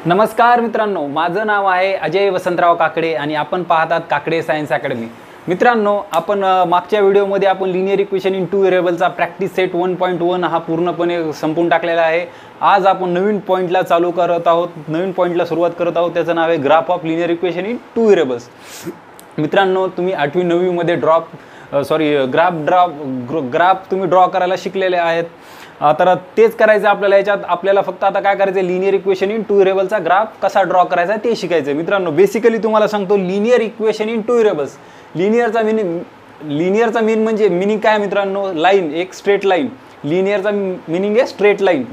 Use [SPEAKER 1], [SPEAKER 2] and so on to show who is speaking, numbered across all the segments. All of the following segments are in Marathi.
[SPEAKER 1] नमस्कार मित्रांनो, माझं नाव आहे अजय वसंतराव काकडे आणि आपण पाहतात काकडे सायन्स अकॅडमी। मित्रांनो, आपण मागच्या व्हिडिओमध्ये आपण लिनियर इक्वेशन इन टू व्हेरिएबलचा प्रॅक्टिस सेट 1.1 हा पूर्णपणे संपून टाकलेला आहे। आज आपण नवीन पॉइंटला चालू करत आहोत, नवीन पॉइंटला सुरुवात करत आहोत। त्याचं नाव आहे graph of linear equation in two variables. मित्रांनो, तुम्ही 8वी 9वी मध्ये ग्राफ तुम्ही ड्रॉ करायला शिकलेले आहेत। तर तेच करायचं आपल्याला। याच्यात आपल्याला फक्त आता काय करायचं, लिनियर इक्वेशन इन टू व्हेरिएबलचा ग्राफ कसा ड्रॉ करायचा ते शिकायचं। मित्रांनो, बेसिकली तुम्हाला सांगतो linear equation in two variables. लिनियरचा मीनिंग म्हणजे मीनिंग काय मित्रांनो, लाईन, एक स्ट्रेट लाईन। लिनियरचा मीनिंग आहे स्ट्रेट लाईन।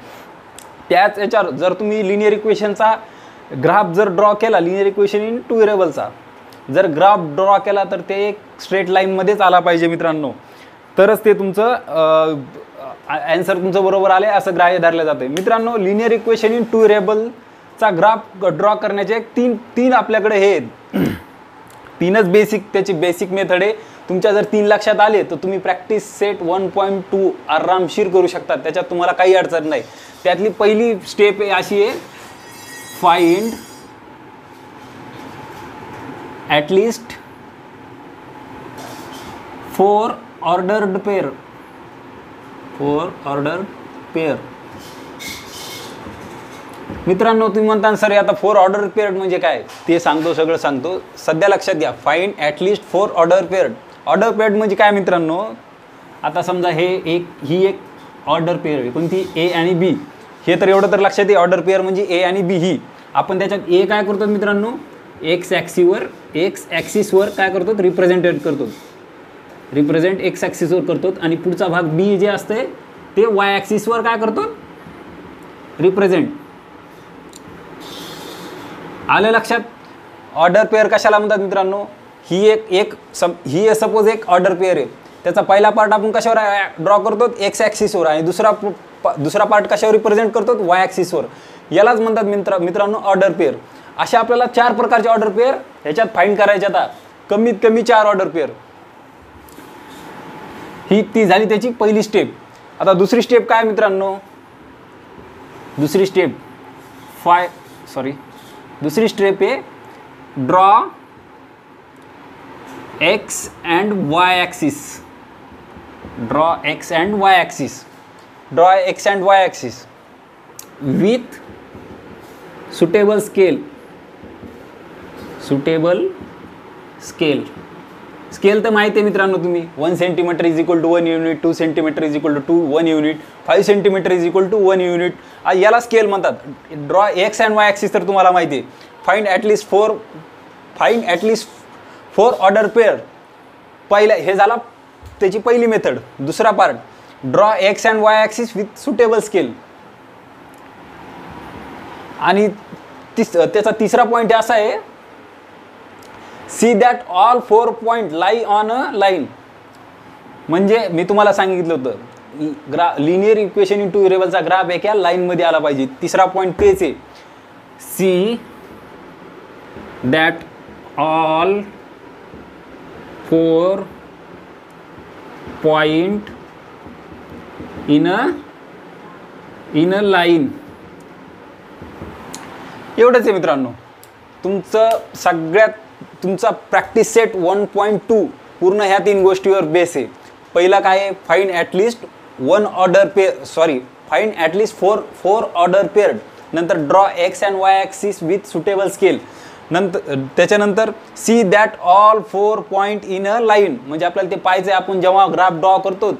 [SPEAKER 1] त्याच याच्यावर जर तुम्ही लिनियर इक्वेशनचा ग्राफ जर ड्रॉ केला, लिनियर इक्वेशन इन टू व्हेरिएबलचा जर ग्राफ ड्रॉ केला तर ते एक स्ट्रेट लाईनमध्येच आला पाहिजे मित्रांनो, तरच ते तुमचं आन्सर तुमचं बरोबर आले असं ग्राह्य धरलं जाते। मित्रांनो, लिनियर इक्वेशन इन टू व्हेरिएबलचा ग्राफ ड्रॉ करण्याचे तीन आपल्याकडे हे तीनच त्याची बेसिक मेथड आहे। तुमच्या जर 3 लक्षात आले तर तुम्ही प्रॅक्टिस सेट 1.2 आरामशीर करू शकता, त्याच्यात तुम्हाला काही अडचण नाही। त्यातली पहिली स्टेप आहे अशी आहे, find at least 4 ordered pair। मित्रांनो, तुम्ही म्हणता सर आता 4 ऑर्डर पेअर्ड म्हणजे काय, ते सगळं सांगतो। सध्या लक्षात घ्या, find at least 4 order paired. Order paired म्हणजे काय मित्रांनो, आता समजा ही एक ऑर्डर पेअर आहे, कोणती, ए आणि बी। हे तर एवढं तर लक्षात आहे, ऑर्डर पेअर म्हणजे ए आणि बी। ही आपण त्याच्यात ए काय करतो मित्रांनो, एक्स ॲक्सिसवर काय करतो, रिप्रेझेंट एक्स ॲक्सिसवर करतो। आणि पुढचा भाग बी जे असते ते वाय ॲक्सिसवर काय करतो, रिप्रेझेंट। आलं लक्षात? ऑर्डर पेअर कशाला म्हणतात मित्रांनो, ही सपोज एक ऑर्डर पेअर आहे, त्याचा पहिला पार्ट आपण कशावर ड्रॉ करतो, एक्स ॲक्सिसवर, आणि दुसरा पार्ट कशावर रिप्रेझेंट करतो, वाय ॲक्सिसवर। यालाच म्हणतात मित्रांनो ऑर्डर पेअर। अशा आपल्याला 4 प्रकारचे ऑर्डर पेअर ह्याच्यात फाइंड करायचे। आता कमीत कमी 4 ऑर्डर पेअर, ती झाली त्याची पहिली स्टेप। आता दुसरी स्टेप काय मित्रांनो, दुसरी स्टेप आहे draw X and Y axis with suitable scale तर माहिती आहे मित्रांनो तुम्ही, 1 centimetre is equal to 1 unit, 2 centimetre is equal to 1 unit, 5 centimetre is equal to 1 unit. याला स्केल म्हणतात। Draw X and Y axis तर तुम्हाला माहिती आहे। Find at least 4 order pair, पहिला हे झाला त्याची पहिली मेथड। दुसरा part, draw X and Y axis with suitable scale. आणि त्याचा तिसरा पॉईंट असा आहे, C that all 4 point lie on a line. म्हणजे मी तुम्हाला सांगितलं होतं, लिनियर इक्वेशन इन टू व्हेरिएबलचा ग्राफ एका लाईन मध्ये आला पाहिजे। तिसरा पॉइंट तेच आहे, C that all 4 point in a line. एवढंच आहे मित्रांनो, तुमचा प्रॅक्टिस सेट 1.2 पूर्ण ह्या 3 गोष्टीवर बेस आहे। पहिला काय आहे, find at least 4 order paired. नंतर draw X and Y axis with suitable scale. त्याच्यानंतर see that all 4 point in a line, म्हणजे आपल्याला ते पाहायचं आहे, आपण जेव्हा ग्राफ ड्रॉ करतो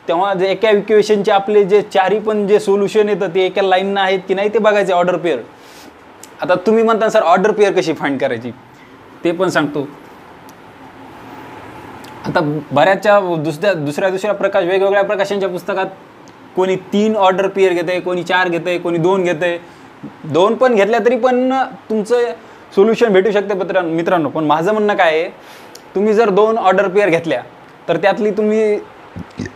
[SPEAKER 1] तेव्हा जे एका इक्वेशनचे आपले जे 4 पण जे सोल्युशन येतं ते एका लाईन आहेत की नाही ते बघायचे, ऑर्डर पेअर। आता तुम्ही म्हणता सर ऑर्डर पेअर कशी फाइंड करायची, ते पण सांगतो। आता बऱ्याचशा दुसऱ्या वेगवेगळ्या प्रकाशांच्या पुस्तकात कोणी 3 ऑर्डर पेअर घेतंय, कोणी 4 घेतंय, कोणी 2 घेतंय। 2 पण घेतल्या तरी पण तुमचं सोल्युशन भेटू शकते मित्रांनो। पण माझं म्हणणं काय आहे, तुम्ही जर 2 ऑर्डर पेअर घेतल्या तर त्यातली तुम्ही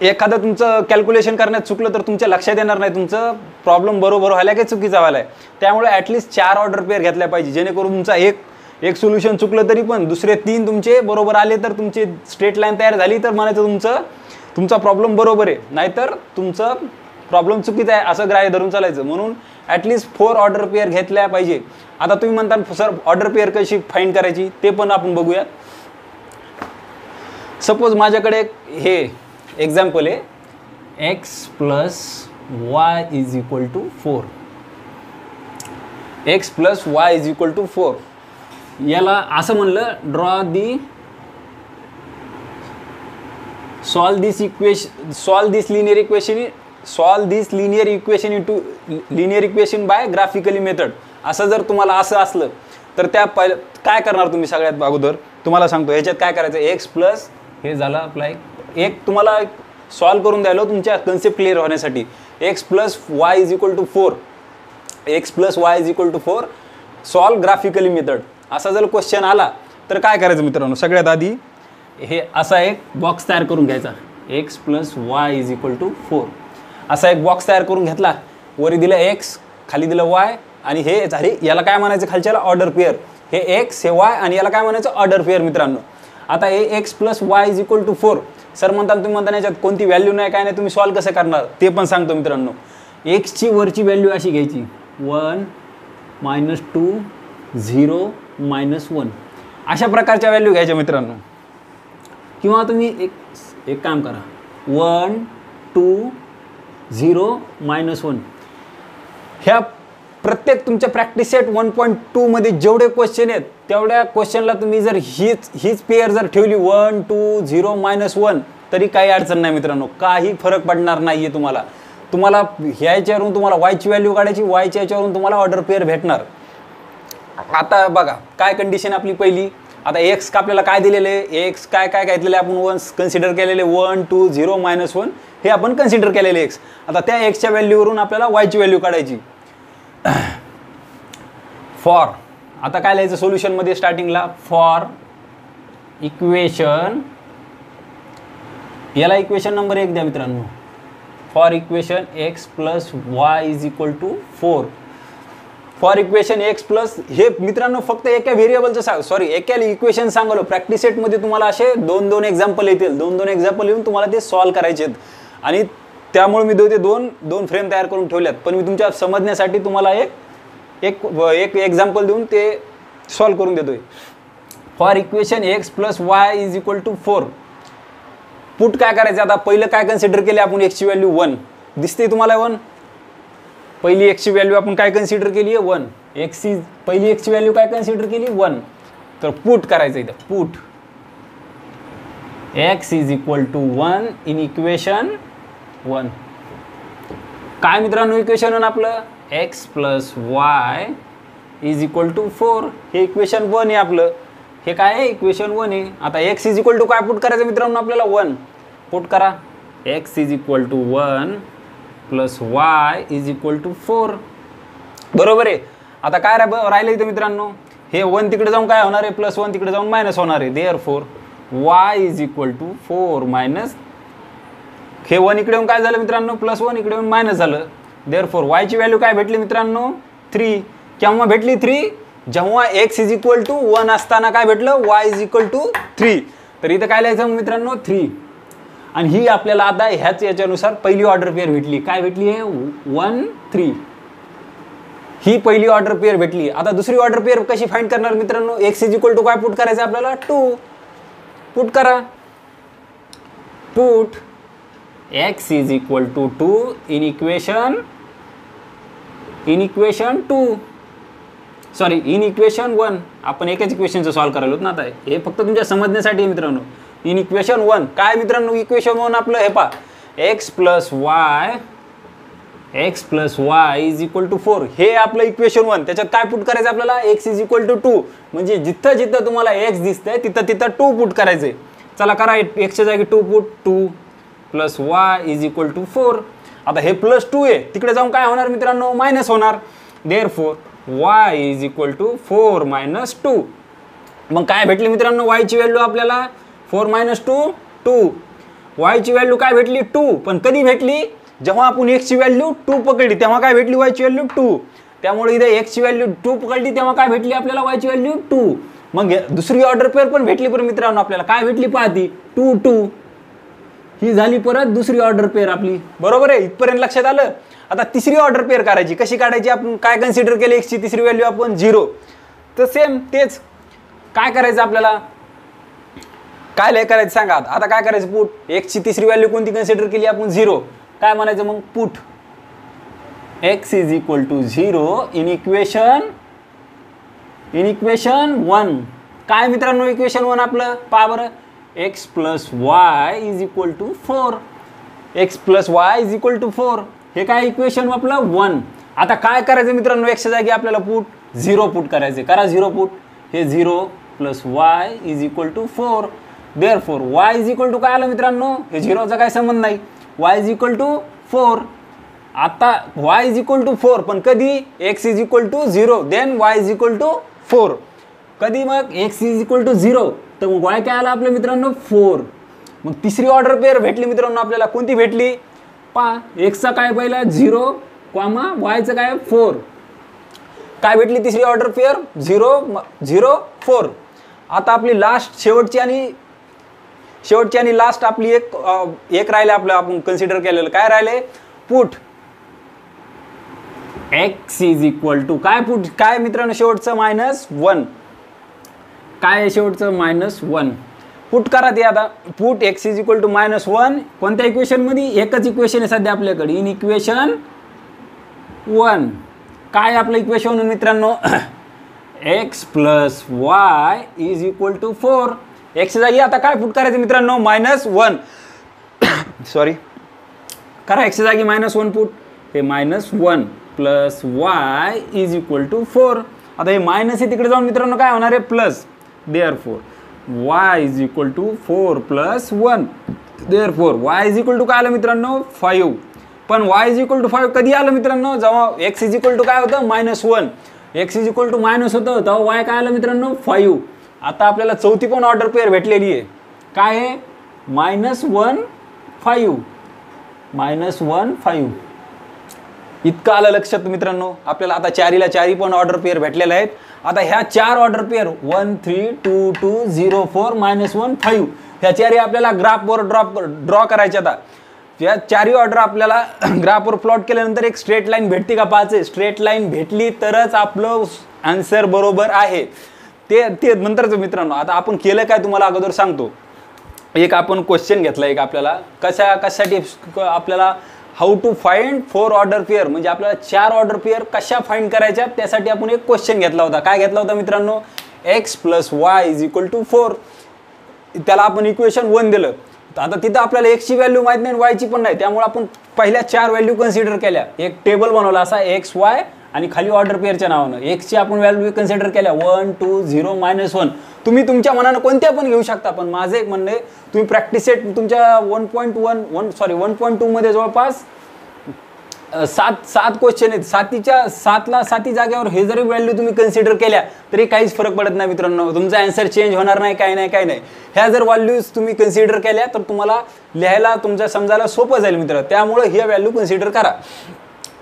[SPEAKER 1] एखादं तुमचं कॅल्क्युलेशन करण्यात चुकलं तर तुमच्या लक्षात येणार नाही, तुमचं प्रॉब्लेम बरोबर व्हायला काही चुकीचा व्हायला आहे। त्यामुळे ॲटलिस्ट 4 ऑर्डर पेअर घेतल्या पाहिजे, जेणेकरून तुमचा एक सोल्युशन चुकलं तरी पण दुसरे 3 तुमचे बरोबर आले तर तुमची स्ट्रेट लाईन तयार झाली तर म्हणायचं तुमचा प्रॉब्लेम बरोबर आहे। नाहीतर तुमचं प्रॉब्लेम चुकीचा आहे असं ग्राह्य धरून चालायचं. म्हणून ॲटलिस्ट 4 ऑर्डर पेअर घेतल्या पाहिजे. आता तुम्ही म्हणता सर ऑर्डर पेअर कशी फाइंड करायची ते पण आपण बघूया. सपोज माझ्याकडे हे एक्झाम्पल आहे, x plus y is equal to 4. x plus y is equal to 4. याला असं म्हणलं draw the solve this linear equation into linear equation by graphically method. असं जर तुम्हाला असं असलं तर त्या काय करणार तुम्ही सगळ्यात अगोदर तुम्हाला सांगतो. ह्याच्यात काय करायचं, x प्लस हे झालं आपला एक तुम्हाला सॉल्व करून द्यायला तुमच्या कन्सेप्ट क्लिअर होण्यासाठी. x plus y is equal to 4, x plus y is equal to 4 solve graphically method. असा जर क्वेश्चन आला तर काय करायचं मित्रांनो, सगळ्यात आधी हे असा एक बॉक्स तयार करून घ्यायचा. x plus y is equal to 4 असा एक बॉक्स तयार करून घेतला. वरी दिलं x, खाली दिलं y आणि हे झाले याला काय म्हणायचं खालच्याला ऑर्डर पेअर. हे x हे y आणि याला काय म्हणायचं ऑर्डर पेअर मित्रांनो. आता हे x plus y is equal to 4 sir म्हणता तुम्ही म्हणता याच्यात कोणती व्हॅल्यू नाही काय नाही, तुम्ही सॉल्व कसं करणार ते पण सांगतो मित्रांनो. x ची वरची व्हॅल्यू अशी घ्यायची 1 -2 0 -1 अशा प्रकारच्या व्हॅल्यू घ्यायच्या मित्रांनो. किंवा तुम्ही एक काम करा 1 2 0 -1 ह्या प्रत्येक तुमच्या प्रॅक्टिस सेट 1.2 मध्ये जेवढे क्वेश्चन आहेत तेवढ्या क्वेश्चनला तुम्ही जर हीच पेअर जर ठेवली 1 2 0 -1 तरी काही अडचण नाही मित्रांनो, काही फरक पडणार नाहीये तुम्हाला. तुम्हाला ह्याच्यावरून तुम्हाला वायची व्हॅल्यू काढायची, वायच्या याच्यावरून तुम्हाला ऑर्डर पेअर भेटणार. आता बघा काय कंडिशन आपली पहिली. आता x का आपल्याला काय दिलेले आहे, x काय काय घेतलेले आपण 1 कन्सिडर केलेले 1 2 0 -1 हे आपण कन्सिडर केलेले x. आता त्या x च्या व्हॅल्यूवरून आपल्याला y ची व्हॅल्यू काढायची. फॉर आता काय लिहायचं सोल्युशन मध्ये स्टार्टिंगला, फॉर इक्वेशन याला इक्वेशन नंबर 1 द्या मित्रांनो. For equation x plus y is equal to 4. For equation x plus हे मित्रांनो फक्त एका व्हेरिएबलचं एका इक्वेशन सांगलो. प्रॅक्टिस सेटमध्ये तुम्हाला असे 2-2 एक्झाम्पल येतील. 2-2 एक्झाम्पल येऊन तुम्हाला ते सॉल्व करायचे आहेत आणि त्यामुळे मी दोन फ्रेम तयार करून ठेवल्यात. पण मी तुमच्या समजण्यासाठी तुम्हाला एक एक्झाम्पल देऊन ते सॉल्व करून देतोय. For equation x plus y is equal to 4 put काय करायचं. आता पहिलं काय कन्सिडर केले आपण, x ची व्हॅल्यू 1 दिसते तुम्हाला 1. पहिली x ची व्हॅल्यू आपण काय कन्सिडर केली आहे 1. पहिली x ची व्हॅल्यू काय कन्सिडर केली 1. तर पुट करायचं इथं, put x is equal to 1 in equation 1. काय मित्रांनो इक्वेशन 1 आपलं x plus y is equal to 4 हे इक्वेशन 1 आहे आपलं. हे काय आहे इक्वेशन 1 आहे. आता x इज इक्वल टू काय पुट करायचं मित्रांनो आपल्याला 1 पुट करा. x is equal to 1 plus y is equal to 4 बरोबर आहे. आता काय राहिलं इथं मित्रांनो, हे 1 तिकडे जाऊन काय होणार आहे, +1 तिकडे जाऊन मायनस होणार आहे. Therefore y is equal to 4 minus हे 1 इकडे येऊन काय झालं मित्रांनो +1 इकडे येऊन मायनस झालं. देअरफॉर y ची व्हॅल्यू काय भेटली मित्रांनो 3. केव्हा भेटली 3, जेव्हा x इज इक्वल टू 1 असताना काय भेटलं y इज इक्वल टू 3. तर इथं काय लिहायचं मित्रांनो 3. आणि ही आपल्याला आता ह्याच याच्यानुसार पहिली ऑर्डर पेअर भेटली. काय भेटली आहे 1 3 ही पहिली ऑर्डर पेअर भेटली. आता दुसरी ऑर्डर पेअर कशी फाइंड करणार मित्रांनो, x इज इक्वल टू काय पुट करायचं आपल्याला 2 पुट करा. Put x is equal to 2 in equation 1. आपण एकच इक्वेशनचं सॉल्व करायला होत ना. आता हे फक्त तुमच्या समजण्यासाठी मित्रांनो. इन इक्वेशन 1 काय मित्रांनो इक्वेशन 1 आपलं हे पहा x plus y is equal to 4 हे आपलं इक्वेशन 1. त्याच्यात काय पुट करायचं आपल्याला x इज इक्वल टू 2 म्हणजे जिथं जिथं तुम्हाला x दिसतंय तिथं तिथं 2 पुट करायचंय. चला करा x च्या जागी 2 put 2 plus y is equal to 4. आता हे +2 आहे तिकडे जाऊन काय होणार मित्रांनो मायनस होणार. Therefore y is equal to 4 - 2. मग काय भेटली मित्रांनो y ची व्हॅल्यू आपल्याला 4 - 2 2. y ची व्हॅल्यू काय भेटली 2. पण कधी भेटली, जेव्हा आपण x ची व्हॅल्यू 2 पकडली तेव्हा काय भेटली y ची व्हॅल्यू 2. त्यामुळे इथे x ची व्हॅल्यू 2 पकडली तेव्हा काय भेटली आपल्याला y ची व्हॅल्यू 2. मग दुसरी ऑर्डर पेअर पण भेटली पण मित्रांनो आपल्याला काय भेटली पहा ती 2 2 ही झाली परत दुसरी ऑर्डर पेअर आपली, बरोबर आहे, इथपर्यंत लक्षात आलं. आता तिसरी ऑर्डर पेअर काढायची, कशी काढायची, आपण काय कन्सिडर केले, एक्सची तिसरी व्हॅल्यू आपण 0. तर सेम तेच काय करायचं आपल्याला, काय लय करायचं सांगा. आता काय करायचं, पुट एक्सची तिसरी व्हॅल्यू कोणती कन्सिडर केली आपण, 0. काय म्हणायचं मग, put x is equal to 0 in equation 1. काय मित्रांनो इक्वेशन 1 आपलं, पहा बरं, x plus y is equal to 4. x plus y is equal to 4 हे काय इक्वेशन आपलं 1. आता काय करायचं मित्रांनो, एक्सच्या जागी आपल्याला पुट 0 पुट करायचे, करा 0 पुट. हे 0 plus y is equal to 4. Therefore y is equal to काय आलं मित्रांनो, हे 0चा काय संबंध नाही, वाय इज इक्वल टू 4. आता वाय इज इक्वल टू 4 पण कधी, X is equal to 0 then y is equal to 4. कधी मग एक्स इज इक्वल टू 0 तर मग वाय काय आला आपल्या मित्रांनो 4. मग तिसरी ऑर्डर पेअर भेटली मित्रांनो आपल्याला, कोणती भेटली, पहा एक्सचा काय पहिला 0 कॉमा वायचं काय 4. काय भेटली तिसरी ऑर्डर पेअर 0 0 4. आता आपली लास्ट शेवटची आणि लास्ट आपली एक राहिले आपलं, आपण कन्सिडर केलेलं काय राहिले, put x is equal to काय, पुट काय मित्रांनो शेवटचं -1. काय शेवटचं -1 पुट करा ते. आता put x is equal to -1 कोणत्या इक्वेशन मध्ये, एकच इक्वेशन आहे सध्या आपल्याकडे, इन इक्वेशन 1. काय आपलं इक्वेशन मित्रांनो, x plus y is equal to 4. X जागी आता काय पुट करायचं मित्रांनो, -1 सॉरी करा, एक्स जागी -1 पुट, हे -1 plus y is equal to 4. आता हे मायनस आहे तिकडे जाऊन मित्रांनो काय होणार आहे, plus. Therefore y is equal to 4 plus 1. Therefore y is equal to काय आलं मित्रांनो 5. पण वाय इज इक्वल टू 5 कधी आलं मित्रांनो, जेव्हा एक्स इज इक्वल टू काय होतं -1, X is equal to minus होतं तेव्हा वाय काय आलं मित्रांनो 5. आता आपल्याला चौथी पण ऑर्डर पेअर भेटलेली आहे, काय आहे -1 5 -1 5. इतकं आलं लक्षात मित्रांनो आपल्याला. आता चारी पण ऑर्डर पेअर भेटलेल्या आहेत. आता ह्या 4 ऑर्डर पेअर 1 3 2 2 0 4 -1 5 ह्या चारी आपल्याला ग्राफवर ड्रॉ करायच्या. आता या चारी ऑर्डर आपल्याला ग्राफवर प्लॉट केल्यानंतर एक स्ट्रेट लाईन भेटते का पाहायचे. स्ट्रेट लाईन भेटली तरच आपलं आन्सर बरोबर आहे. ते नंतरचं मित्रांनो. आता आपण केलं काय तुम्हाला अगोदर सांगतो. एक आपण क्वेश्चन घेतला एक आपल्याला कशासाठी आपल्याला how to find 4 order pair, म्हणजे आपल्याला 4 ऑर्डर पेअर कशा फाइंड करायच्या त्यासाठी आपण एक क्वेश्चन घेतला होता. काय घेतला होता मित्रांनो, x plus y is equal to 4. त्याला आपण इक्वेशन 1 दिलं. आता तिथं आपल्याला x ची व्हॅल्यू माहित नाही, y ची पण नाही, त्यामुळे आपण पहिल्या 4 व्हॅल्यू कन्सिडर केल्या. एक टेबल बनवला असा x y आणि खाली ऑर्डर पेअरच्या नावानं x ची आपण व्हॅल्यू कन्सिडर केल्या 1 2 0 -1. तुम्ही तुमच्या मनानं कोणत्या पण घेऊ शकता, पण माझं एक म्हणणं आहे तुम्ही प्रॅक्टिस सेट तुमच्या 1.2 मध्ये जवळपास 7 क्वेश्चन आहेत. 7 जागेवर हे जरी व्हॅल्यू तुम्ही कन्सिडर केल्या तरी काहीच फरक पडत नाही मित्रांनो. तुमचा आन्सर चेंज होणार नाही, काय नाही. ह्या जर व्हॅल्यूज तुम्ही कन्सिडर केल्या तर तुम्हाला लिहायला तुमच्या समजायला सोपं जाईल मित्र. त्यामुळे ही व्हॅल्यू कन्सिडर करा.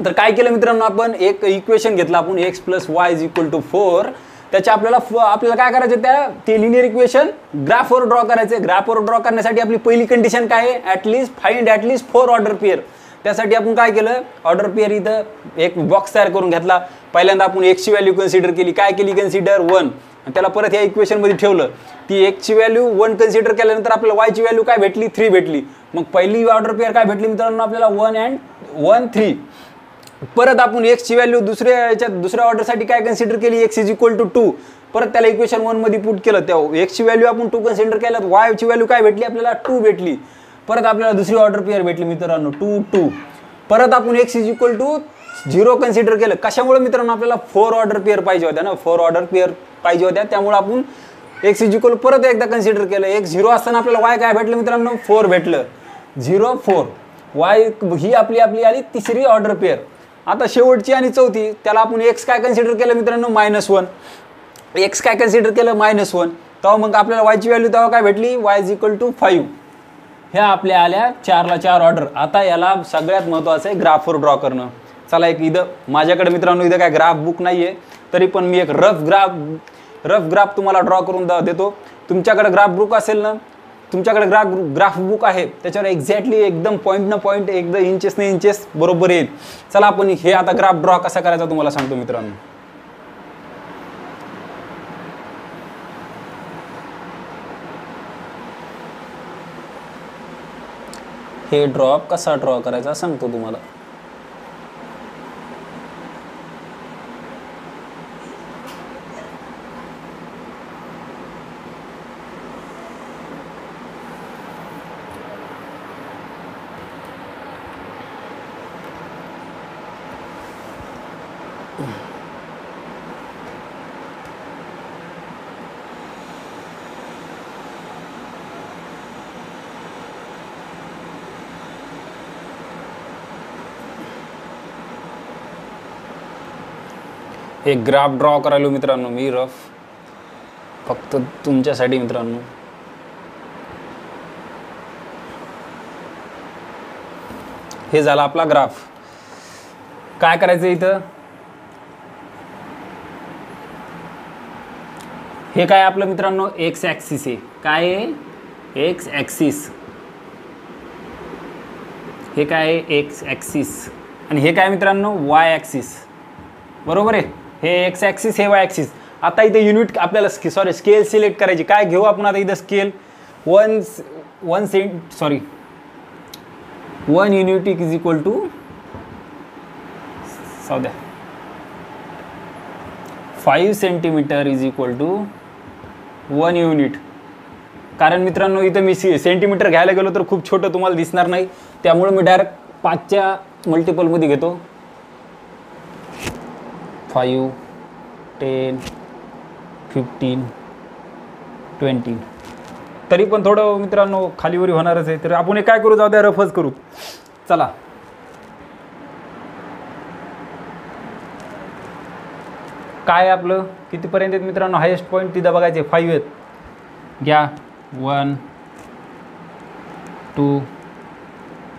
[SPEAKER 1] तर काय केलं मित्रांनो, आपण एक इक्वेशन घेतलं आपण x plus y is equal to 4. त्याच्या आपल्याला काय करायचं, ते लिनियर इक्वेशन ग्राफवर ड्रॉ करायचे. ग्राफवर ड्रॉ करण्यासाठी आपली पहिली कंडिशन काय आहे, फाइंड ॲटलिस्ट 4 ऑर्डर पेअर. त्यासाठी आपण काय केलं, ऑर्डर पेअर इथं एक बॉक्स तयार करून घेतला. पहिल्यांदा आपण x ची व्हॅल्यू कन्सिडर केली. काय केली कन्सिडर 1, आणि त्याला परत या इक्वेशनमध्ये ठेवलं. ती x ची व्हॅल्यू 1 कन्सिडर केल्यानंतर आपल्याला y ची व्हॅल्यू काय भेटली 3 भेटली. मग पहिली ऑर्डर पेअर काय भेटली मित्रांनो आपल्याला 1 and 1 3. परत आपण x ची व्हॅल्यू दुसऱ्या ऑर्डरसाठी काय कन्सिडर केली, x इज इक्वल टू 2. परत त्याला इक्वेशन 1 मध्ये पुट केलं. तेव्हा x ची व्हॅल्यू आपण 2 कन्सिडर केलं, y ची व्हॅल्यू काय भेटली आपल्याला 2 भेटली. परत आपल्याला दुसरी ऑर्डर पेअर भेटली मित्रांनो 2 2. परत आपण x is equal to 0 consider केलं. कशामुळे मित्रांनो आपल्याला 4 ऑर्डर पेअर पाहिजे होत्या ना, 4 ऑर्डर पेअर पाहिजे होत्या. त्यामुळे आपण x इज इक्वल परत एकदा कन्सिडर केलं. x 0 असताना आपल्याला y काय भेटलं मित्रांनो 4 भेटलं. 0 4 y ही आपली आली तिसरी ऑर्डर पेअर. आता शेवटची आणि चौथी त्याला आपण x काय कन्सिडर केलं मित्रांनो -1. x काय कन्सिडर केलं -1. तेव्हा मग आपल्याला y ची व्हॅल्यू तेव्हा काय भेटली y इज इक्वल टू 5. ह्या आपल्या आल्या 4 ला 4 ऑर्डर. आता याला सगळ्यात महत्त्वाचं आहे ग्राफवर ड्रॉ करणं. चला एक इथं माझ्याकडे मित्रांनो इथं काय ग्राफ बुक नाही आहे, तरी पण मी एक रफ ग्राफ तुम्हाला ड्रॉ करून देतो. तुमच्याकडे ग्राफ बुक असेल ना तुमच्याकडे ग्राफ बुक आहे त्याच्यावर एक्झॅक्टली एकदम पॉईंट न पॉईंट एकदम इंचेस न इंचेस बरोबर येईल. चला आपण हे आता ग्राफ ड्रॉ कसा करायचा तुम्हाला सांगतो मित्रांनो. हे ड्रॉप कसा ड्रॉ करायचा सांगतो तुम्हाला. एक ग्राफ ड्रॉ करायलो मित्रांनो मी रफ, फक्त तुमच्यासाठी मित्रांनो. हे झाला आपला ग्राफ. काय करायचं इथं, हे काय आपलं मित्रांनो एक्स ॲक्सिस आहे. काय आहे एक्स ॲक्सिस, हे काय आहे एक्स ॲक्सिस, आणि हे काय मित्रांनो वाय ॲक्सिस. बरोबर आहे, हे एक्स ॲक्सिस हे वाय ॲक्सिस. आता इथे युनिट आपल्याला स्केल सिलेक्ट करायची. काय घेऊ आपण आता इथं scale 1 unit is equal to 5 centimetre is equal to 1 unit. कारण मित्रांनो इथं मी सेंटीमीटर घ्यायला गेलो तर खूप छोटं तुम्हाला दिसणार नाही, त्यामुळे मी डायरेक्ट 5च्या मल्टिपलमध्ये घेतो. 5, 10, 15, 20. तरी पण थोडं मित्रांनो खालीवरी होणारच आहे. तर आपण काय करू, जाऊ द्या रफच करू. चला काय आपलं कितीपर्यंत आहेत मित्रांनो, हायेस्ट पॉईंट तिथं बघायचे 5 आहेत. घ्या 1, 2,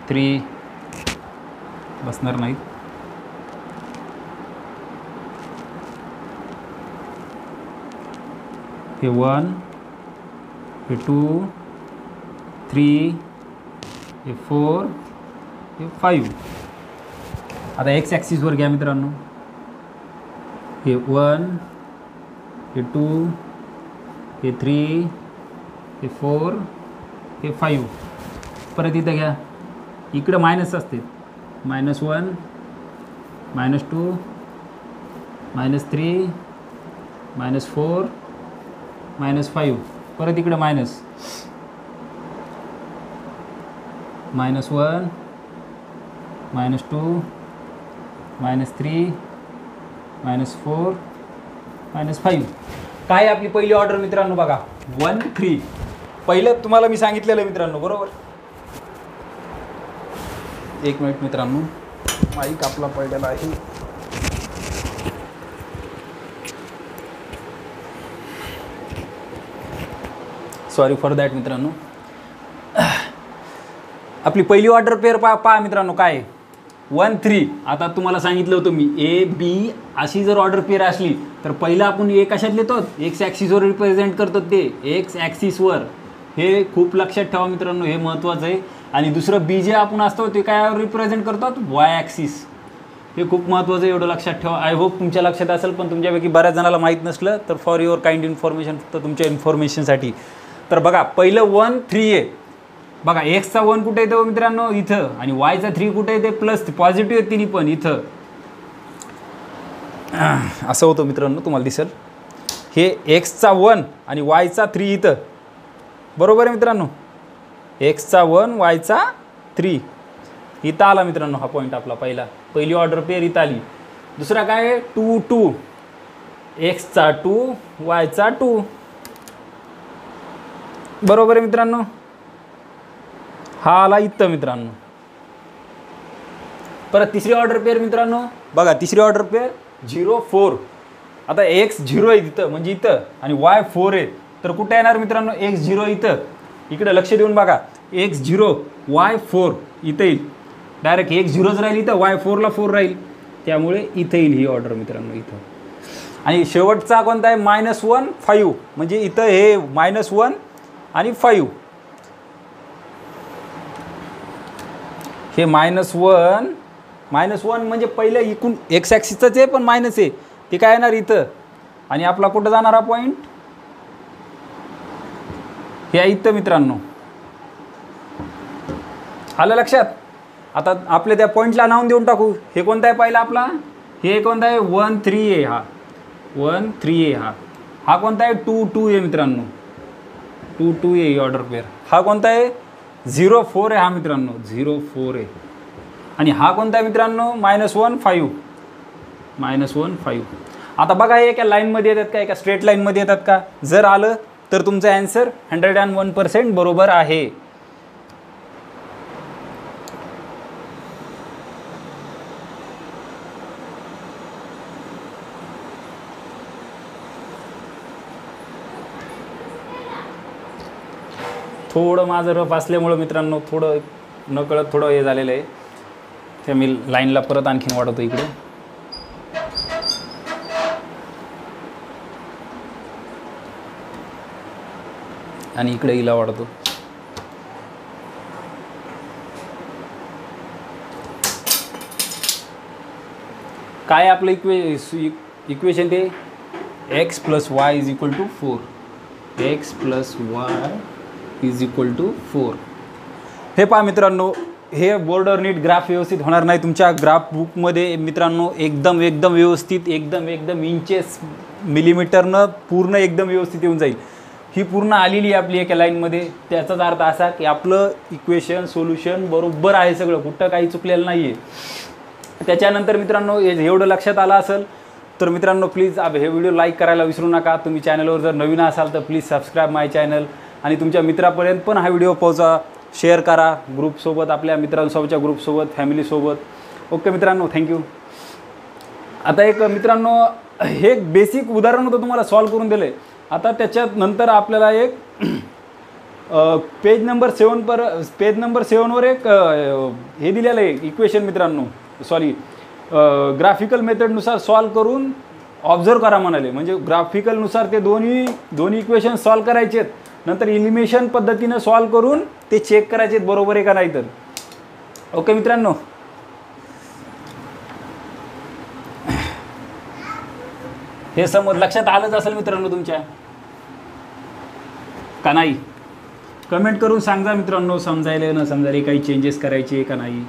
[SPEAKER 1] 3 बसणार नाहीत. हे 1, हे 2, 3, हे 4, हे 5. आता एक्स ॲक्सिसवर घ्या मित्रांनो. हे 1, हे 2, हे 3, हे 4, हे 5. परत इथं घ्या, इकडं मायनस असते. -1, -2, -3, -4, -5. परत इकडे -1, -2, -3, -4, -5. काय आपली पहिली ऑर्डर मित्रांनो बघा 1, 3. पहिलं तुम्हाला मी सांगितलेलं मित्रांनो बरोबर. एक मिनिट मित्रांनो, माईक आपला पडलेला आहे. सॉरी फॉर दॅट मित्रांनो. आपली पहिली ऑर्डर पेअर पहा मित्रांनो काय 1, 3. आता तुम्हाला सांगितलं होतं मी ए बी अशी जर ऑर्डर पेअर असली तर पहिलं आपण ए कशात लिहितो, एक्स ॲक्सिसवर रिप्रेझेंट करतो. ते एक्स ॲक्सिसवर, हे खूप लक्षात ठेवा मित्रांनो, हे महत्त्वाचं आहे. आणि दुसरं बी जे आपण असतो ते काय रिप्रेझेंट करतात, वाय ॲक्सिस. हे खूप महत्त्वाचं आहे, एवढं लक्षात ठेवा. आय होप तुमच्या लक्षात असेल, पण तुमच्यापैकी बऱ्याच जणाला माहीत नसलं तर फॉर युअर काइंड इन्फॉर्मेशन, फक्त तुमच्या इन्फॉर्मेशनसाठी. तर बघा पहिलं 1, 3 आहे. बघा एक्सचा 1 कुठे येतो मित्रांनो इथं, आणि वायचा 3 कुठे येते, प्लस पॉझिटिव्ह आहे तिन्ही पण इथं. असं होतं मित्रांनो, तुम्हाला दिसेल हे एक्सचा 1 आणि वायचा 3 इथं. बरोबर आहे मित्रांनो, एक्सचा 1 वायचा 3 इथं आला मित्रांनो. हा पॉईंट आपला पहिली ऑर्डर पेअर इथं आली. दुसरा काय आहे 2, 2. एक्सचा 2 वायचा 2. बरोबर आहे मित्रांनो, हा आला इथं मित्रांनो. परत तिसरी ऑर्डर पेअर मित्रांनो बघा, तिसरी ऑर्डर पेअर 0, 4. आता एक्स 0 आहे तिथं म्हणजे इथं, आणि वाय 4 आहे. तर कुठे येणार मित्रांनो, एक्स 0 इथं. इकडे लक्ष देऊन बघा, एक्स 0 वाय 4 इथं येईल. डायरेक्ट एक्स 0च राहील इथं, वाय 4ला 4 राहील, त्यामुळे इथं येईल ही ऑर्डर मित्रांनो इथं. आणि शेवटचा कोणता आहे -1, 5. म्हणजे इथं हे -1 आणि 5. हे -1 म्हणजे पहिलं इकून एक्स ॲक्सिसच आहे पण मायनस आहे, ते काय येणार इथं, आणि आपला कुठं जाणार हा पॉईंट, हे इथं मित्रांनो. आलं लक्षात. आता आपल्या त्या पॉईंटला नाव देऊन टाकू. हे कोणता आहे पहिला आपला, हे कोणता आहे 1 3 आहे, हा 1 3 आहे, हा कोणता आहे 2 2 आहे मित्रांनो, 2 2 आहे ऑर्डर पेअर. हा कोणता आहे 0 4 आहे, हा मित्रांनो 0 4 आहे. आणि हा कोणता आहे मित्रांनो -1 5 -1 5. आता बघा हे एका लाईनमध्ये येतात का, एका स्ट्रेट लाईनमध्ये येतात का. जर आलं तर तुमचं ॲन्सर 101% बरोबर आहे. थोडं माझं रफ असल्यामुळं मित्रांनो थोडं नकळत थोडं हे झालेलं आहे, ते मी लाईनला परत आणखीन वाढवतो इकडे. आणि इकडे हिला वाढवतो. काय आपलं इक्वेशन ते x + y = 4, x + y = 4. हे पहा मित्रांनो, हे बोर्डवर नीट ग्राफ व्यवस्थित होणार नाही तुमच्या ग्राफ बुकमध्ये मित्रांनो. एकदम व्यवस्थित, एकदम इंचेस मिलीमीटरनं पूर्ण एकदम व्यवस्थित येऊन जाईल. ही पूर्ण आलेली आहे आपली एका लाईनमध्ये. त्याचाच अर्थ असा की आपलं इक्वेशन सोल्युशन बरोबर आहे, सगळं कुठं काही चुकलेलं नाही आहे. त्याच्यानंतर मित्रांनो एवढं लक्षात आलं असेल तर मित्रांनो प्लीज हे व्हिडिओ लाईक करायला विसरू नका. तुम्ही चॅनलवर जर नवीन असाल तर प्लीज सबस्क्राईब माय चॅनल, आणि तुमच्या मित्रापर्यंत पण हा व्हिडिओ पोहोचा, शेअर करा ग्रुपसोबत, आपल्या मित्रांसोबतच्या ग्रुपसोबत, फॅमिलीसोबत. ओके मित्रांनो, थँक्यू. आता एक मित्रांनो हे एक बेसिक उदाहरण होतं, तुम्हाला सॉल्व करून दिलं आहे. आता त्याच्यात नंतर आपल्याला एक पेज नंबर 7वर एक हे दिलेलं आहे इक्वेशन मित्रांनो, सॉरी ग्राफिकल मेथडनुसार सॉल्व करून ऑब्झर्व करा म्हणाले. म्हणजे ग्राफिकलनुसार ते दोन्ही इक्वेशन सॉल्व करायचे आहेत, नंतर इलिमिनेशन पद्धतीनं सॉल्व करून ते चेक करायचे आहेत बरोबर आहे का नाही तर. ओके मित्रांनो, हे समज लक्षात आलंच असेल मित्रांनो तुमच्या का नाही. कमेंट करून सांगा मित्रांनो, समजायला न समजायला काही चेंजेस करायचे का नाही,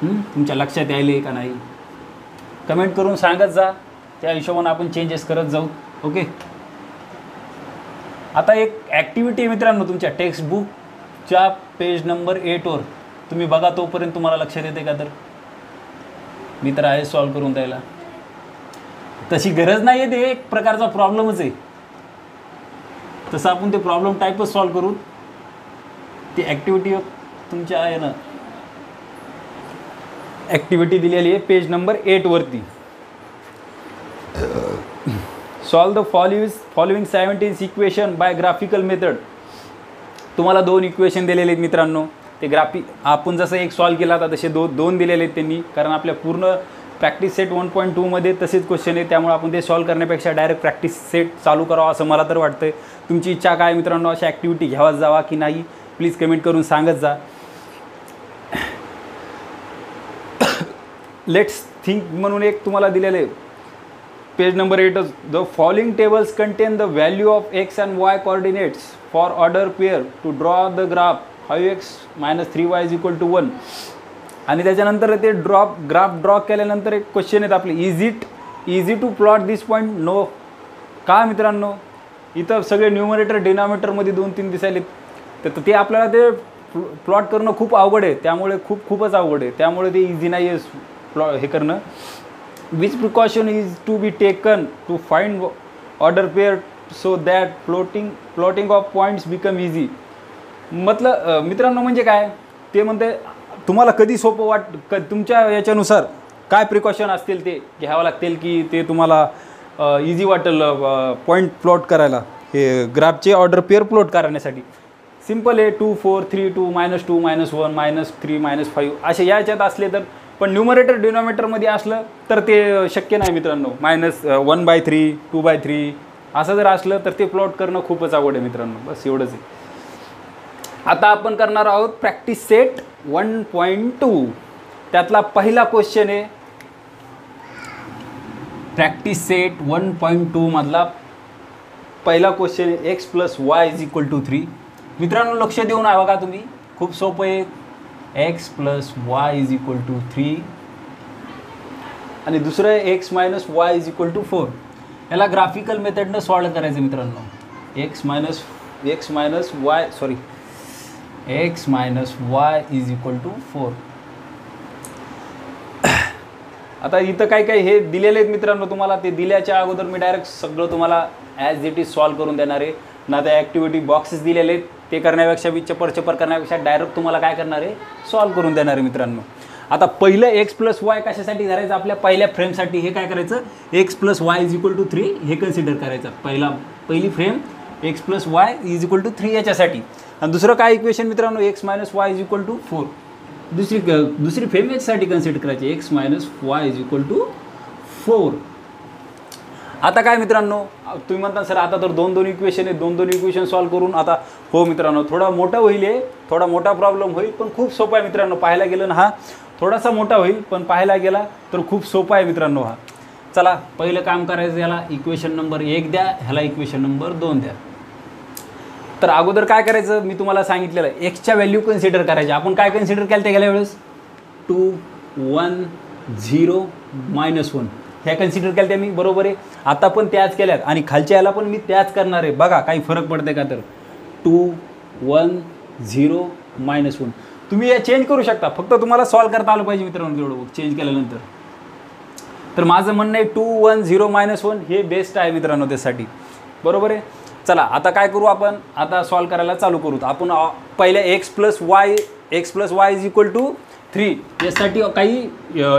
[SPEAKER 1] तुमच्या लक्षात यायले का नाही, कमेंट करून सांगत जा. त्या हिशोबाने आपण चेंजेस करत जाऊ. ओके. आता एक ॲक्टिव्हिटी मित्रांनो तुमच्या टेक्स्टबुकच्या पेज नंबर 8वर तुम्ही बघा, तोपर्यंत तुम्हाला लक्षात येते का. तर मी तर आहे सॉल्व करून द्यायला, तशी गरज नाही आहे, ते एक प्रकारचा प्रॉब्लेमच आहे. तसं आपण ते प्रॉब्लेम टाईपच सॉल्व करू. ती ॲक्टिव्हिटी तुमच्या आहे ना, ॲक्टिव्हिटी दिलेली आहे पेज नंबर 8वरती. Solve the following 17 equation by graphical method. तुम्हाला 2 इक्वेशन दिलेले आहेत मित्रांनो. ते आपण जसं एक सॉल्व केला होता तसे दोन दिलेले आहेत त्यांनी, कारण आपल्या पूर्ण प्रॅक्टिस सेट 1.2 मध्ये तसेच क्वेश्चन आहे, त्यामुळे आपण ते सॉल्व करण्यापेक्षा डायरेक्ट प्रॅक्टिस सेट चालू करावं असं मला तर वाटतं. तुमची इच्छा काय मित्रांनो, अशा ॲक्टिव्हिटी घ्यावाच जावा की नाही, प्लीज कमेंट करून सांगत जा. लेट्स थिंक म्हणून एक तुम्हाला दिलेलं आहे page number 8. The following tables contain the value of x and y coordinates for order pair to draw the graph 5x - 3y = 1. आणि त्याच्यानंतर ते ग्राफ ड्रॉ केल्यानंतर एक क्वेश्चन आहेत आपले, easy to plot this point. No. का मित्रांनो, इथं सगळे न्यूमरेटर डिनॉमिनेटरमध्ये 2-3 दिसायले, तर ते आपल्याला ते प्लॉट करणं खूप अवघड आहे. त्यामुळे खूपच अवघड आहे, त्यामुळे ते इझी नाही आहे हे करणं. Which precaution is to be taken to find order pair so that plotting of points become easy. मतलब मित्रांनो म्हणजे काय ते म्हणते, तुम्हाला कधी सोपं तुमच्या याच्यानुसार काय प्रिकॉशन असतील ते घ्यावं लागतील की ते तुम्हाला इझी वाटेल पॉईंट प्लॉट करायला, हे ग्राफचे ऑर्डर पेअर प्लॉट करण्यासाठी. सिम्पल आहे, 2 4 3 2 -2 -1 -3 -5 असे याच्यात असले तर. पण न्यूमरेटर डिनॉमिनेटरमध्ये असलं तर ते शक्य नाही मित्रांनो. -1/3 2/3 असं जर असलं तर ते प्लॉट करणं खूपच अवघड आहे मित्रांनो. बस एवढंच आहे. आता आपण करणार आहोत प्रॅक्टिस सेट 1.2 त्यातला पहिला क्वेश्चन आहे प्रॅक्टिस सेट 1.2 मधला पहिला क्वेश्चन आहे x plus y is equal to 3. मित्रांनो लक्ष देऊन आहे बघा तुम्ही, खूप सोपं आहे. X plus y is equal to 3 आणि दुसरं आहे x minus y is equal to 4. याला ग्राफिकल मेथडनं सॉल्व करायचं मित्रांनो. X minus y is equal to 4. आता इथं काय हे दिलेले आहेत मित्रांनो तुम्हाला. ते दिल्याच्या अगोदर मी डायरेक्ट सगळं तुम्हाला ॲज इट इज सॉल्व करून देणार आहे ना. त्या ॲक्टिव्हिटी बॉक्सेस दिलेले आहेत ते करण्यापेक्षा चपर करण्यापेक्षा डायरेक्ट तुम्हाला काय करणार आहे सॉल्व करून देणार आहे मित्रांनो. आता पहिलं एक्स प्लस वाय कशासाठी करायचं, आपल्या पहिल्या फ्रेमसाठी. हे काय करायचं, x plus y is equal to 3 हे कन्सिडर करायचं. पहिली frame x plus y is equal to 3 याच्यासाठी. आणि दुसरं काय इक्वेशन मित्रांनो, x minus y is equal to 4. दुसरी फ्रेम याच्यासाठी कन्सिडर करायची, x minus y is equal to 4. आता काय मित्रांनो, तुम्ही म्हणता सर आता तर दोन इक्वेशन आहे, दोन इक्वेशन सॉल्व करून. आता हो मित्रांनो, थोडा मोठा होईल, थोडा मोठा प्रॉब्लेम होईल, पण खूप सोपा आहे मित्रांनो. पाहायला गेलं ना हा थोडासा मोठा होईल, पण पाहायला गेला तर खूप सोपा आहे मित्रांनो हा. चला पहिलं काम करायचं, याला इक्वेशन नंबर 1 द्या, ह्याला इक्वेशन नंबर 2 द्या. तर अगोदर काय करायचं मी तुम्हाला सांगितलेलं आहे, एक्सच्या व्हॅल्यू कन्सिडर करायचे. आपण काय कन्सिडर केलं ते गेल्या वेळेस 2 1 0 -1 ह्या कन्सिडर केल्या त्या मी, बरोबर आहे. आता पण त्याच केल्यात आणि खालच्या याला पण मी त्याच करणार आहे. बघा काही फरक पडते का, तर 2 1 0 -1 तुम्ही या चेंज करू शकता, फक्त तुम्हाला सॉल्व करता आलं पाहिजे मित्रांनो. तेवढं चेंज केल्यानंतर तर माझं म्हणणं आहे 2 1 0 -1 हे बेस्ट आहे मित्रांनो त्यासाठी, बरोबर आहे. चला आता काय करू, आपण आता सॉल्व करायला चालू करू. आपण पहिल्या x plus y is equal to 3 यासाठी काही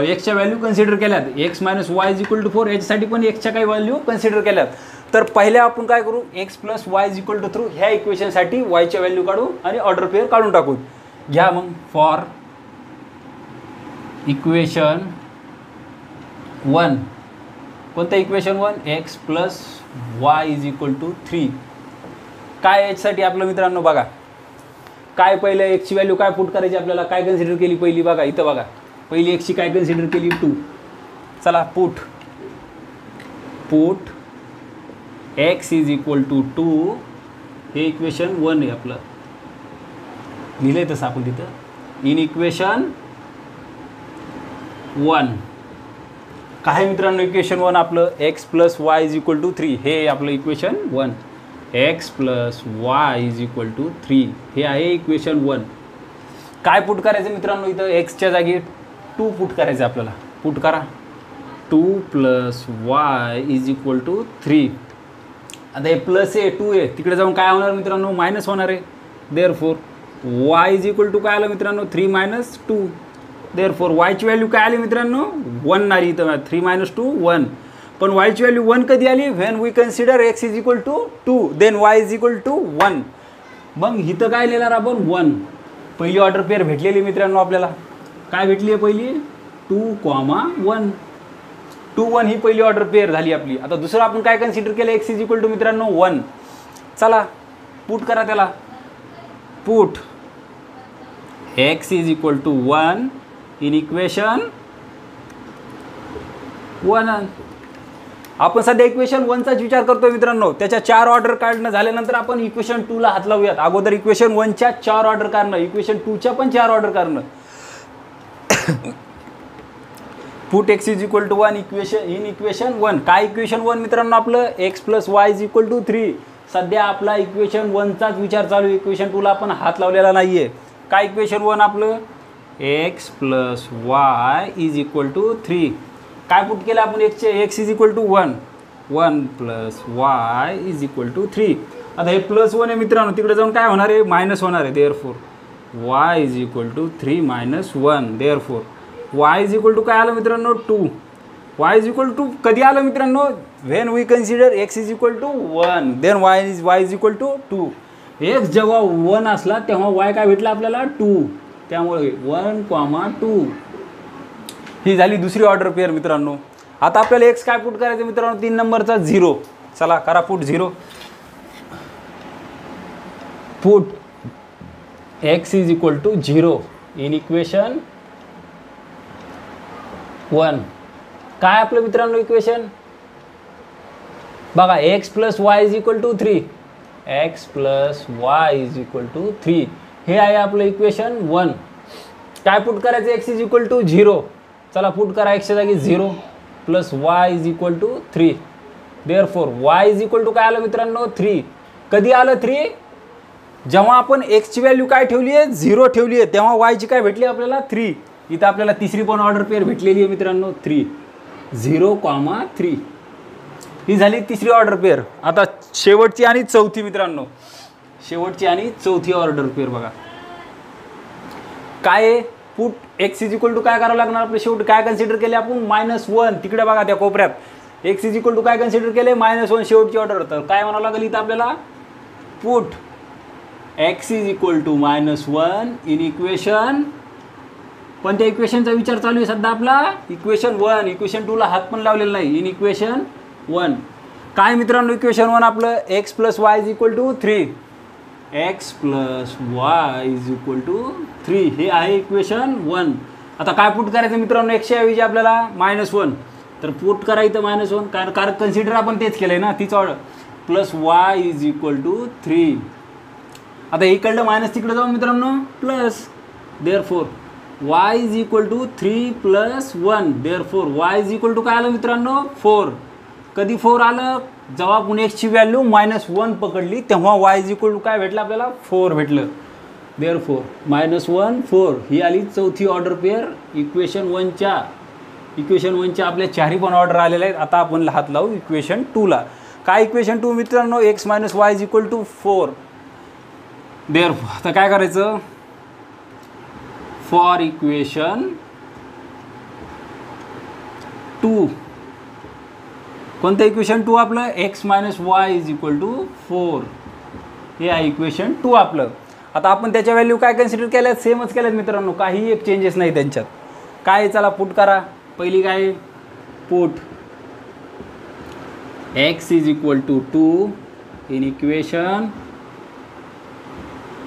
[SPEAKER 1] एक्सच्या व्हॅल्यू कन्सिडर केल्यात. X minus y is equal to 4 याच्यासाठी पण एक्सच्या काही व्हॅल्यू कन्सिडर केल्यात. तर पहिल्या आपण काय करू, x plus y is equal to 3 ह्या इक्वेशनसाठी वायच्या व्हॅल्यू काढू आणि ऑर्डर पेअर काढून टाकू. घ्या मग फॉर इक्वेशन 1, कोणतं equation 1, x plus y is equal to 3. काय याच्यासाठी आपलं मित्रांनो बघा, काय पहिलं एक्सची व्हॅल्यू काय पुट करायची आपल्याला, काय कन्सिडर केली पहिली, बघा इथं बघा पहिली एक्सची काय कन्सिडर केली 2. चला put x is equal to 2 हे इक्वेशन 1 आहे आपलं, लिहिलंय तसं आपण तिथं. इन इक्वेशन 1 काय मित्रांनो, इक्वेशन 1 आपलं x plus y is equal to 3 हे आपलं equation 1. X plus y is equal to 3 हे आहे इक्वेशन 1. काय पुट करायचं मित्रांनो, इथं एक्सच्या जागी 2 पुट करायचं आपल्याला. पुट करा 2 plus y is equal to 3. आता हे प्लस आहे 2 आहे, तिकडे जाऊन काय होणार मित्रांनो, मायनस होणार आहे. Therefore y is equal to काय आलं मित्रांनो, 3 - 2. देअरफॉर वायची व्हॅल्यू काय आली मित्रांनो, 1 आली. इथं 3 - 2 1. पण वायची व्हॅल्यू 1 कधी आली, when we consider x is equal to 2 then y is equal to 1. मग इथं काय लिहिणार आपण 1. पहिली ऑर्डर पेअर भेटलेली मित्रांनो आपल्याला, काय भेटली आहे पहिली 2, 1. 2 1 ही पहिली ऑर्डर पेअर झाली आपली. आता दुसरं आपण काय कन्सिडर केलं, एक्स इज इक्वल टू मित्रांनो 1. चला पुट करा त्याला. Put x is equal to 1 in equation 1. आपण सध्या इक्वेशन 1चाच विचार करतोय मित्रांनो. त्याच्या 4 ऑर्डर काढणं झाल्यानंतर आपण इक्वेशन 2ला हात लावूयात. अगोदर इक्वेशन 1च्या 4 ऑर्डर काढणं, इक्वेशन 2च्या पण 4 ऑर्डर काढणं. Put x is equal to 1 in equation 1. काय इक्वेशन 1 मित्रांनो आपलं, x plus y is equal to 3. सध्या आपला इक्वेशन 1चाच विचार चालू आहे, इक्वेशन 2ला आपण हात लावलेला नाही आहे. काय इक्वेशन 1 आपलं, x plus y is equal to 3. काय पुट केलं आपण, x is equal to 1 plus y is equal to 3. आता हे प्लस 1 आहे मित्रांनो, तिकडे जाऊन काय होणार आहे, मायनस होणार आहे. Therefore y is equal to 3 - 1. Therefore y is equal to काय आलं मित्रांनो 2. वाय इज इक्वल टू कधी आलं मित्रांनो, when we consider x is equal to 1 then y is equal to 2. X जेव्हा 1 असला तेव्हा वाय काय भेटला आपल्याला 2. त्यामुळे 1, 2 ही झाली दुसरी ऑर्डर पेअर मित्रांनो. आता आपल्याला एक्स काय पुट करायचं मित्रांनो, 3 नंबरचा 0. चला करा put 0. Put x is equal to 0 in equation 1. काय आपलं मित्रांनो इक्वेशन बघा, x plus y is equal to 3. x plus y is equal to 3 हे आहे आपलं इक्वेशन 1. काय पुट करायचं, x इज इक्वल टू 0. चला पुट करा, x च्या जागी 0 plus y is equal to 3. Therefore y is equal to काय आलं मित्रांनो 3. कधी आलं 3? जेव्हा आपण x ची व्हॅल्यू काय ठेवली आहे 0 ठेवली आहे, तेव्हा y ची काय भेटली आपल्याला 3. इथं आपल्याला तिसरी पण ऑर्डर पेअर भेटलेली आहे मित्रांनो 3. 0,3 ही झाली तिसरी ऑर्डर पेअर. आता शेवटची आणि चौथी मित्रांनो, शेवटची आणि चौथी ऑर्डर पेअर बघा काय आहे. Put x is equal to काय करावं लागणार आपलं, शेवटी काय कन्सिडर केले आपण -1. तिकडे बघा त्या कोपऱ्यात x इज इक्वल टू काय कन्सिडर केले -1. शेवटची ऑर्डर. तर काय म्हणावं लागेल इथं आपल्याला, put x is equal to -1 in equation. पण त्या इक्वेशनचा विचार चालू आहे सध्या आपला इक्वेशन 1. इक्वेशन 2 ला हात पण लावलेला नाही. इन इक्वेशन 1 काय मित्रांनो, इक्वेशन 1 आपलं x plus y is equal to 3. x plus y is equal to 3 हे आहे इक्वेशन 1. आता काय पुट करायचं मित्रांनो, x च्या ऐवजी आपल्याला -1. तर पुट करायचं -1 कारण कन्सिडर आपण तेच केलंय ना, तीच order. Plus y is equal to 3. आता इकडलं मायनस तिकडे जाऊन मित्रांनो plus. Therefore y is equal to 3 plus 1. Therefore y is equal to काय आलं मित्रांनो 4. कधी 4 आलं, जेव्हा आपण x ची व्हॅल्यू -1 पकडली तेव्हा y इज इक्वल टू काय भेटलं आपल्याला 4 भेटलं. देअरफॉर -1 4 ही आली चौथी ऑर्डर पेअर इक्वेशन 1च्या. इक्वेशन 1च्या आपल्या चारही पण ऑर्डर आलेल्या आहेत. आता आपण हात लावू इक्वेशन 2 ला. काय इक्वेशन 2 मित्रांनो, x minus y is equal to 4. Therefore आता काय करायचं, फॉर इक्वेशन 2. कोणतं इक्वेशन 2 आपलं, x minus y is equal to 4 हे आहे इक्वेशन 2 आपलं. आता आपण त्याच्या व्हॅल्यू काय कन्सिडर केल्यात, सेमच केल्यात मित्रांनो, काही एक चेंजेस नाही त्यांच्यात. काय चला पुट करा. पहिली काय put x is equal to 2 in equation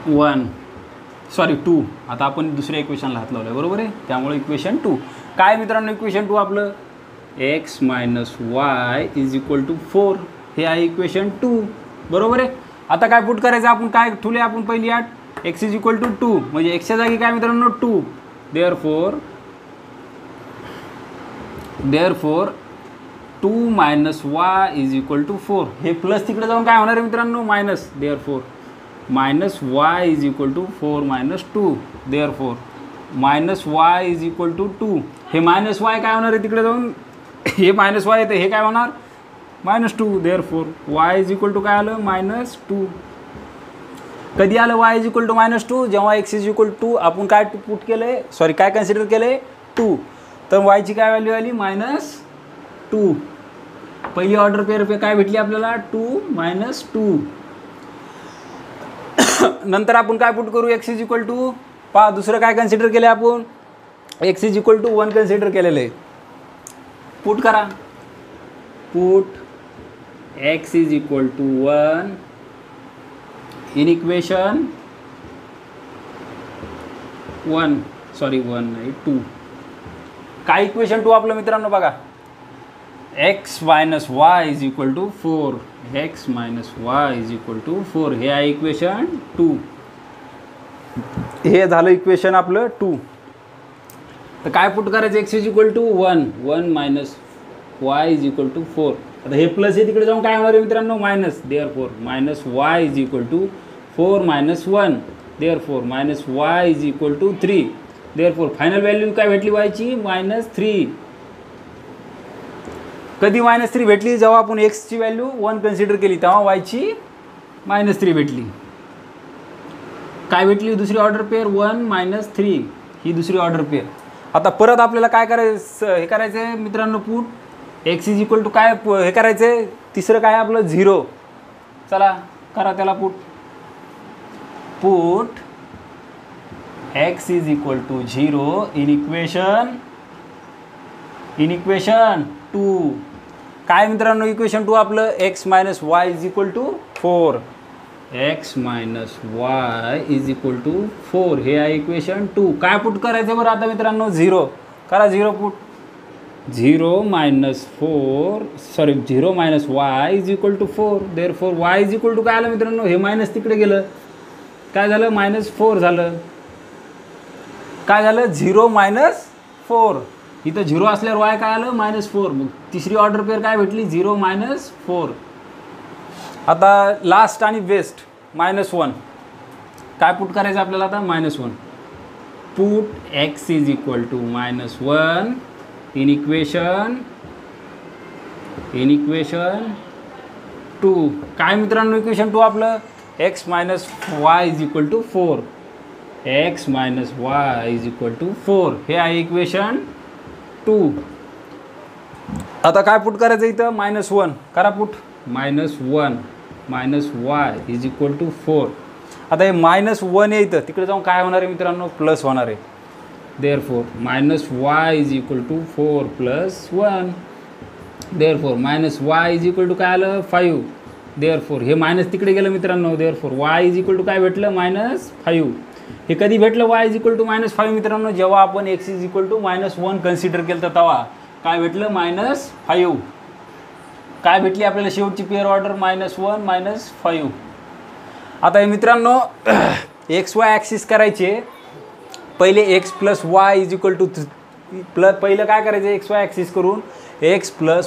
[SPEAKER 1] 1 sorry 2. आता आपण दुसऱ्या इक्वेशनला हात लावला बरोबर आहे, त्यामुळे इक्वेशन 2 काय मित्रांनो, इक्वेशन 2 आपलं x minus y is equal to 4 हे आहे इक्वेशन 2 बरोबर आहे. आता काय पुट करायचं, आपण काय ठेवले आपण पहिली आठ x इज इक्वल टू 2 म्हणजे x च्या जागी काय मित्रांनो 2. Therefore 2 minus y is equal to 4 हे प्लस तिकडे जाऊन काय होणार आहे मित्रांनो minus. Therefore minus y is equal to 4 minus 2. Therefore minus y is equal to 2 हे मायनस वाय काय होणार आहे तिकडे जाऊन, हे मायनस वाय येते हे काय होणार -2. Therefore y is equal to काय आलं -2. कधी आलं वाय इज इक्वल टू -2, जेव्हा x इज इक्वल टू आपण काय पुट केलंय, सॉरी काय कन्सिडर केलंय 2. तर वायची काय व्हॅल्यू आली -2. पहिली ऑर्डर पेअर काय भेटली आपल्याला 2 -2. नंतर आपण काय पुट करू, x इज इक्वल टू पहा दुसरं काय कन्सिडर केलं आपण, x is equal to 1 consider केलेलं आहे. पुट करा, put x is equal to 1 in equation 1 sorry 1 नाही 2. काय इक्वेशन 2 आपलं मित्रांनो बघा, x minus y is equal to 4. x minus y is equal to 4 हे आहे इक्वेशन 2. हे झालं इक्वेशन आपलं 2. तर काय पुट करायचं, x is equal to 1 minus y is equal to 4. आता हे प्लस हे तिकडे जाऊन काय होणार आहे मित्रांनो minus. Therefore minus y is equal to 4 minus 1. Therefore minus y is equal to 3. Therefore final value काय भेटली वायची -3. कधी -3 भेटली, जेव्हा आपण x ची व्हॅल्यू 1 कन्सिडर केली तेव्हा वायची -3 भेटली. काय भेटली दुसरी ऑर्डर पेअर 1 -3 ही दुसरी ऑर्डर पेअर. आता परत आपल्याला काय करायचं, हे करायचं आहे मित्रांनो put x is equal to काय हे करायचं आहे, तिसरं काय आपलं 0. चला करा त्याला put x is equal to 0 in equation 2. काय मित्रांनो इक्वेशन 2 आपलं x minus y is equal to 4. X minus y is equal to 4 हे आहे इक्वेशन 2. काय पुट करायचं बरं आता मित्रांनो? 0 करा, 0 put. 0 minus y is equal to 4. Therefore y is equal to काय आलं मित्रांनो? हे मायनस तिकडे गेलं, काय झालं? -4 झालं. काय झालं? 0 मायनस 4. इथं 0 असल्यावर वाय काय आलं? -4. मग तिसरी ऑर्डर पेअर काय भेटली? 0 मायनस 4. आता लास्ट आणि बेस्ट -1. काय पुट करायचं आपल्याला आता? -1. Put x is equal to -1 in equation 2. काय मित्रांनो इक्वेशन 2 आपलं? X minus y is equal to 4. X minus y is equal to 4 हे आहे इक्वेशन 2. आता काय पुट करायचं इथं? -1 करा put. -1 minus y is equal to 4. आता हे -1 आहे इथं, तिकडे जाऊन काय होणार आहे मित्रांनो? प्लस होणार आहे. Therefore -y is equal to 4 + 1. Therefore -y is equal to काय आलं? 5. देअरफॉर हे मायनस तिकडे गेलं मित्रांनो. Therefore y is equal to काय भेटलं? -5. हे कधी भेटलं y इज इक्वल टू -5 मित्रांनो? जेव्हा आपण x is equal to -1 consider केलं तर तेव्हा काय भेटलं? -5. काय भेटली आपल्याला शेवटची पेअर ऑर्डर? -1 -5. आता हे मित्रांनो एक्स वाय ॲक्सिस करायचे. पहिले x + y is equal to पहिलं काय करायचं? एक्स वाय ॲक्सिस करून x +